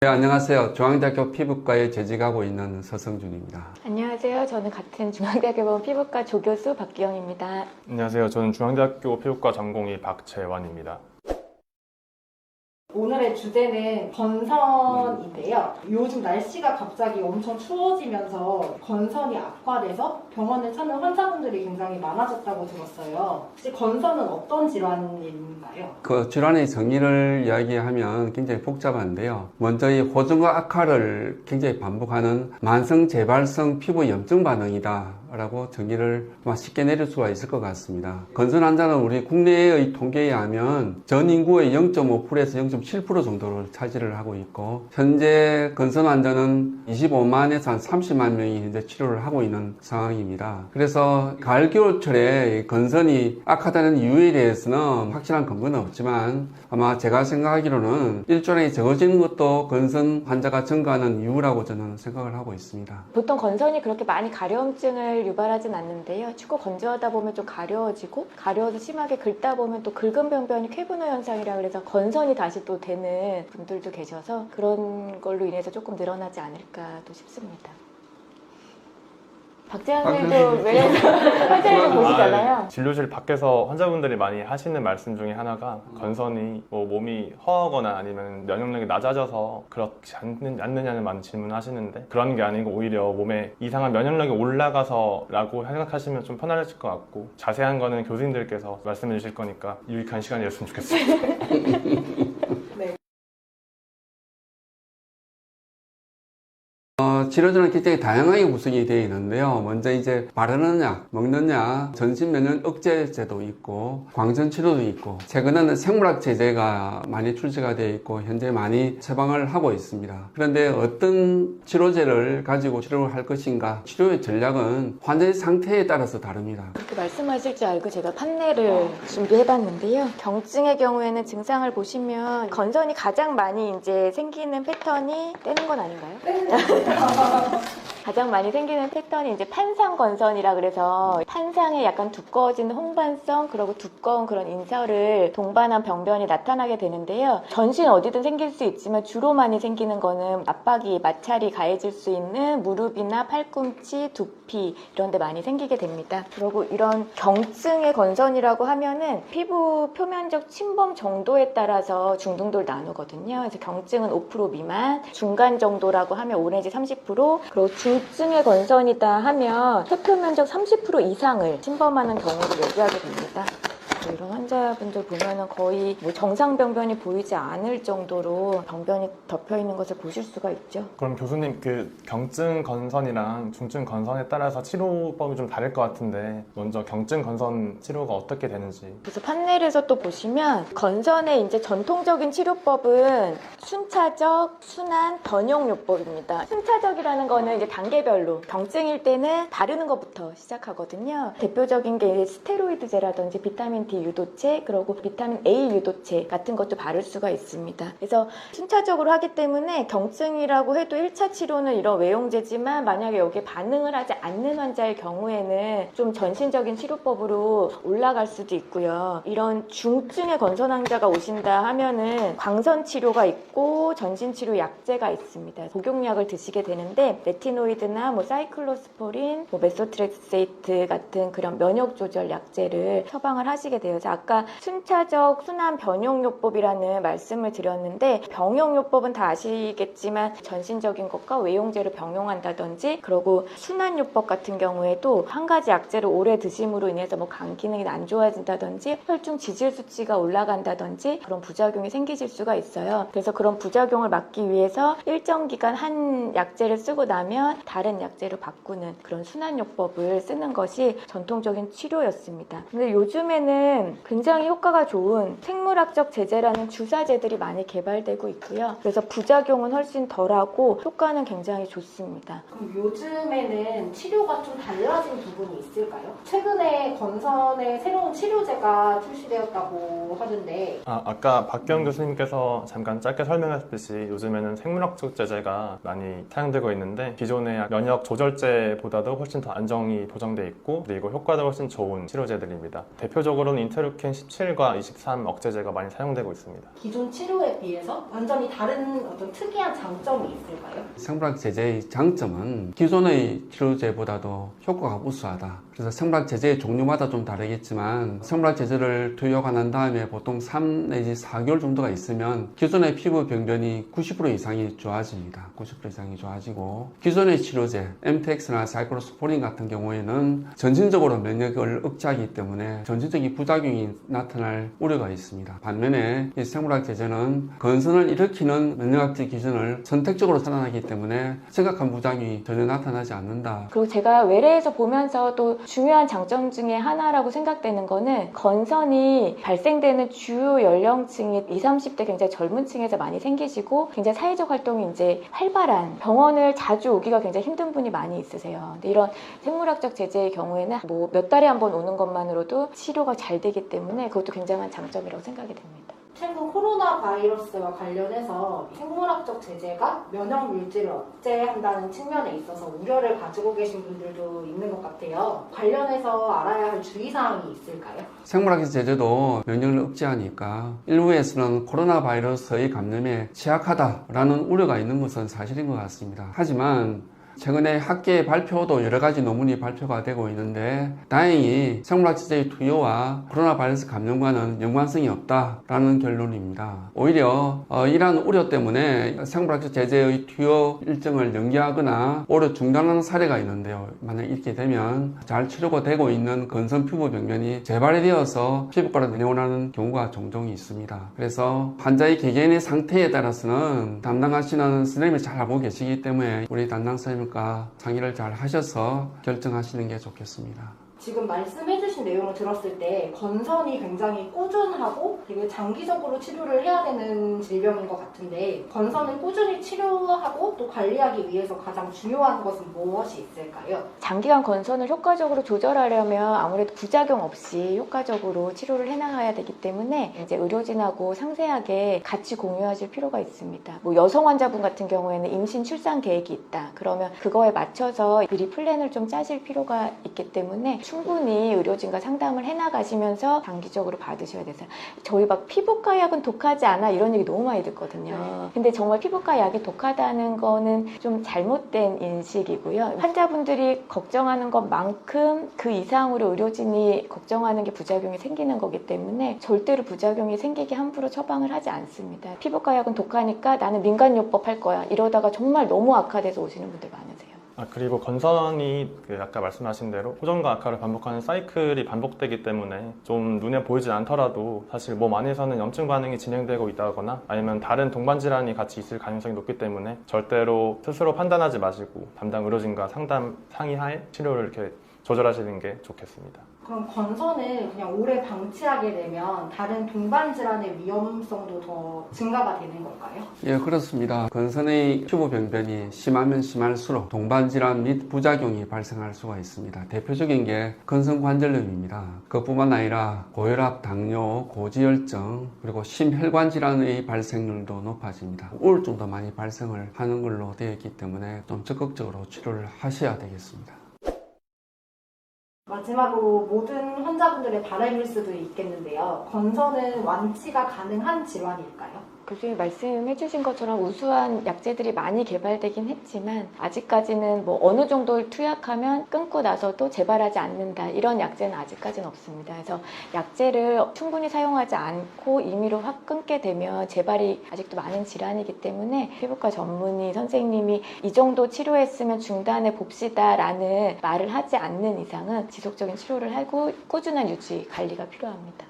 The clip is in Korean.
네, 안녕하세요. 중앙대학교 피부과에 재직하고 있는 서성준입니다. 안녕하세요. 저는 같은 중앙대학교 피부과 조교수 박기영입니다. 안녕하세요. 저는 중앙대학교 피부과 전공의 박재환입니다. 오늘의 주제는 건선인데요. 요즘 날씨가 갑자기 엄청 추워지면서 건선이 악화돼서 병원을 찾는 환자분들이 굉장히 많아졌다고 들었어요. 혹시 건선은 어떤 질환인가요? 그 질환의 정의를 이야기하면 굉장히 복잡한데요. 먼저 이 호전과 악화를 굉장히 반복하는 만성 재발성 피부 염증 반응이다 라고 정의를 쉽게 내릴 수가 있을 것 같습니다. 건선 환자는 우리 국내의 통계에 하면 전 인구의 0.5%에서 0.7% 정도를 차지를 하고 있고, 현재 건선 환자는 25만에서 한 30만 명이 현재 치료를 하고 있는 상황입니다. 그래서 가을 겨울철에 건선이 악화되는 이유에 대해서는 확실한 근거는 없지만, 아마 제가 생각하기로는 일조량이 적어지는 것도 건선 환자가 증가하는 이유라고 저는 생각을 하고 있습니다. 보통 건선이 그렇게 많이 가려움증을 유발하진 않는데요. 춥고 건조하다 보면 좀 가려워지고, 가려워서 심하게 긁다 보면 또 긁은 병변이 쾌분호 현상이라 그래서 건선이 다시 또 되는 분들도 계셔서 그런 걸로 인해서 조금 늘어나지 않을까도 싶습니다. 박재환 선생님도 왜 환자를 보시잖아요. 진료실 밖에서 환자분들이 많이 하시는 말씀 중에 하나가 건선이 몸이 허하거나 아니면 면역력이 낮아져서 그렇지 않느냐는 많은 질문하시는데, 그런 게 아니고 오히려 몸에 이상한 면역력이 올라가서 라고 생각하시면 좀 편안하실 것 같고, 자세한 거는 교수님들께서 말씀해 주실 거니까 유익한 시간이었으면 좋겠습니다. 치료제는 굉장히 다양하게 구성이 되어 있는데요. 먼저 이제 바르는 약, 먹는 약, 전신 면역 억제제도 있고, 광선 치료도 있고, 최근에는 생물학 제제가 많이 출시가 되어 있고, 현재 많이 처방을 하고 있습니다. 그런데 어떤 치료제를 가지고 치료를 할 것인가, 치료의 전략은 환자의 상태에 따라서 다릅니다. 그렇게 말씀하실 줄 알고 제가 판넬을 준비해봤는데요. 경증의 경우에는 증상을 보시면 건선이 가장 많이 이제 생기는 패턴이 떼는 건 아닌가요? 가장 많이 생기는 패턴이 이제 판상건선이라 그래서 판상에 약간 두꺼워진 홍반성, 그리고 두꺼운 그런 인설을 동반한 병변이 나타나게 되는데요. 전신 어디든 생길 수 있지만 주로 많이 생기는 거는 압박이, 마찰이 가해질 수 있는 무릎이나 팔꿈치, 두피 이런 데 많이 생기게 됩니다. 그리고 이런 경증의 건선이라고 하면은 피부 표면적 침범 정도에 따라서 중등도를 나누거든요. 그래서 경증은 5% 미만, 중간 정도라고 하면 5 내지 30%, 그리고 중증의 건선이다 하면 표면적 30% 이상을 침범하는 경우를 얘기하게 됩니다. 이런 환자분들 보면은 거의 정상 병변이 보이지 않을 정도로 병변이 덮여 있는 것을 보실 수가 있죠. 그럼 교수님, 그 경증 건선이랑 중증 건선에 따라서 치료법이 좀 다를 것 같은데, 먼저 경증 건선 치료가 어떻게 되는지. 그래서 판넬에서 또 보시면 건선의 이제 전통적인 치료법은 순차적, 순환, 변용요법입니다. 순차적이라는 거는 이제 단계별로 경증일 때는 바르는 것부터 시작하거든요. 대표적인 게 스테로이드제라든지 비타민 D 유도체, 그리고 비타민 A 유도체 같은 것도 바를 수가 있습니다. 그래서 순차적으로 하기 때문에 경증이라고 해도 1차 치료는 이런 외용제지만, 만약에 여기에 반응을 하지 않는 환자의 경우에는 좀 전신적인 치료법으로 올라갈 수도 있고요. 이런 중증의 건선 환자가 오신다 하면은 광선 치료가 있고 전신 치료 약제가 있습니다. 복용약을 드시게 되는데 레티노이드나 사이클로스포린, 메소트렉세이트 같은 그런 면역 조절 약제를 처방을 하시게 돼요. 그래서 아까 순차적 순환 변용요법이라는 말씀을 드렸는데, 병용요법은 다 아시겠지만 전신적인 것과 외용제를 병용한다든지, 그리고 순환요법 같은 경우에도 한 가지 약제를 오래 드심으로 인해서 간 기능이 안 좋아진다든지 혈중 지질 수치가 올라간다든지 그런 부작용이 생기실 수가 있어요. 그래서 그런 부작용을 막기 위해서 일정 기간 한 약제를 쓰고 나면 다른 약제로 바꾸는 그런 순환요법을 쓰는 것이 전통적인 치료였습니다. 근데 요즘에는 굉장히 효과가 좋은 생물학적 제제라는 주사제들이 많이 개발되고 있고요. 그래서 부작용은 훨씬 덜하고 효과는 굉장히 좋습니다. 그럼 요즘에는 치료가 좀 달라진 부분이 있을까요? 최근에 건선에 새로운 치료제가 출시되었다고 하는데, 아까 박기영 교수님께서 잠깐 짧게 설명하셨듯이 요즘에는 생물학적 제제가 많이 사용되고 있는데, 기존의 면역 조절제보다도 훨씬 더 안정이 보장돼 있고, 그리고 효과도 훨씬 좋은 치료제들입니다. 대표적으로는 인터루킨 17과 23 억제제가 많이 사용되고 있습니다. 기존 치료에 비해서 완전히 다른 어떤 특이한 장점이 있을까요? 생물학 제제의 장점은 기존의 치료제보다도 효과가 우수하다. 그래서 생물학 제제의 종류마다 좀 다르겠지만 생물학 제제를 투여가 난 다음에 보통 3 내지 4개월 정도가 있으면 기존의 피부 병변이 90% 이상이 좋아집니다. 90% 이상이 좋아지고 기존의 치료제 MTX나 사이클로스포린 같은 경우에는 전신적으로 면역을 억제하기 때문에 전신적인 부작용이 나타날 우려가 있습니다. 반면에 이 생물학 제제는 건선을 일으키는 면역학적 기전을 선택적으로 살아나기 때문에 심각한 부작용이 전혀 나타나지 않는다. 그리고 제가 외래에서 보면서 또 중요한 장점 중에 하나라고 생각되는 거는 건선이 발생되는 주요 연령층이 20, 30대 굉장히 젊은 층에서 많이 생기시고 굉장히 사회적 활동이 이제 활발한 병원을 자주 오기가 굉장히 힘든 분이 많이 있으세요. 근데 이런 생물학적 제제의 경우에는 뭐 몇 달에 한 번 오는 것만으로도 치료가 잘 되기 때문에 그것도 굉장한 장점이라고 생각이 됩니다. 최근 코로나 바이러스와 관련해서 생물학적 제제가 면역 물질을 억제한다는 측면에 있어서 우려를 가지고 계신 분들도 있는 것 같아요. 관련해서 알아야 할 주의사항이 있을까요? 생물학적 제제도 면역을 억제하니까 일부에서는 코로나 바이러스의 감염에 취약하다라는 우려가 있는 것은 사실인 것 같습니다. 하지만 최근에 학계의 발표도 여러 가지 논문이 발표가 되고 있는데 다행히 생물학 제제의 투여와 코로나 바이러스 감염과는 연관성이 없다라는 결론입니다. 오히려 이러한 우려 때문에 생물학 제제의 투여 일정을 연기하거나 오히려 중단하는 사례가 있는데요. 만약 이렇게 되면 잘 치료가 되고 있는 건선 피부 병변이 재발이 되어서 피부과로 내원하는 경우가 종종 있습니다. 그래서 환자의 개개인의 상태에 따라서는 담당하시는 선생님이 잘 알고 계시기 때문에 우리 담당 선생님 상의를 잘 하셔서 결정하시는 게 좋겠습니다. 지금 말씀해주신 내용을 들었을 때 건선이 굉장히 꾸준하고 되게 장기적으로 치료를 해야 되는 질병인 것 같은데 건선을 꾸준히 치료하고 또 관리하기 위해서 가장 중요한 것은 무엇이 있을까요? 장기간 건선을 효과적으로 조절하려면 아무래도 부작용 없이 효과적으로 치료를 해나가야 되기 때문에 이제 의료진하고 상세하게 같이 공유하실 필요가 있습니다. 뭐 여성 환자분 같은 경우에는 임신 출산 계획이 있다. 그러면 그거에 맞춰서 미리 플랜을 좀 짜실 필요가 있기 때문에 충분히 의료진과 상담을 해나가시면서 장기적으로 받으셔야 되세요. 저희 막 피부과 약은 독하지 않아 이런 얘기 너무 많이 듣거든요. 근데 정말 피부과 약이 독하다는 거는 좀 잘못된 인식이고요. 환자분들이 걱정하는 것만큼 그 이상으로 의료진이 걱정하는 게 부작용이 생기는 거기 때문에 절대로 부작용이 생기게 함부로 처방을 하지 않습니다. 피부과 약은 독하니까 나는 민간요법 할 거야. 이러다가 정말 너무 악화돼서 오시는 분들 많으세요. 그리고 건선이 아까 말씀하신 대로 호전과 악화를 반복하는 사이클이 반복되기 때문에 좀 눈에 보이진 않더라도 사실 몸 안에서는 염증 반응이 진행되고 있다거나 아니면 다른 동반 질환이 같이 있을 가능성이 높기 때문에 절대로 스스로 판단하지 마시고 담당 의료진과 상의하에 치료를 이렇게 조절하시는 게 좋겠습니다. 그럼 건선을 그냥 오래 방치하게 되면 다른 동반 질환의 위험성도 더 증가가 되는 걸까요? 예, 그렇습니다. 건선의 피부 병변이 심하면 심할수록 동반 질환 및 부작용이 발생할 수가 있습니다. 대표적인 게 건선 관절염입니다. 그뿐만 아니라 고혈압, 당뇨, 고지혈증, 그리고 심혈관 질환의 발생률도 높아집니다. 우울증도 많이 발생을 하는 걸로 되어 있기 때문에 좀 적극적으로 치료를 하셔야 되겠습니다. 마지막으로 모든 환자분들의 바람일 수도 있겠는데요. 건선은 완치가 가능한 질환일까요? 교수님이 말씀해주신 것처럼 우수한 약제들이 많이 개발되긴 했지만 아직까지는 뭐 어느 정도를 투약하면 끊고 나서도 재발하지 않는다 이런 약제는 아직까지는 없습니다. 그래서 약제를 충분히 사용하지 않고 임의로 확 끊게 되면 재발이 아직도 많은 질환이기 때문에 피부과 전문의 선생님이 이 정도 치료했으면 중단해 봅시다 라는 말을 하지 않는 이상은 지속적인 치료를 하고 꾸준한 유지 관리가 필요합니다.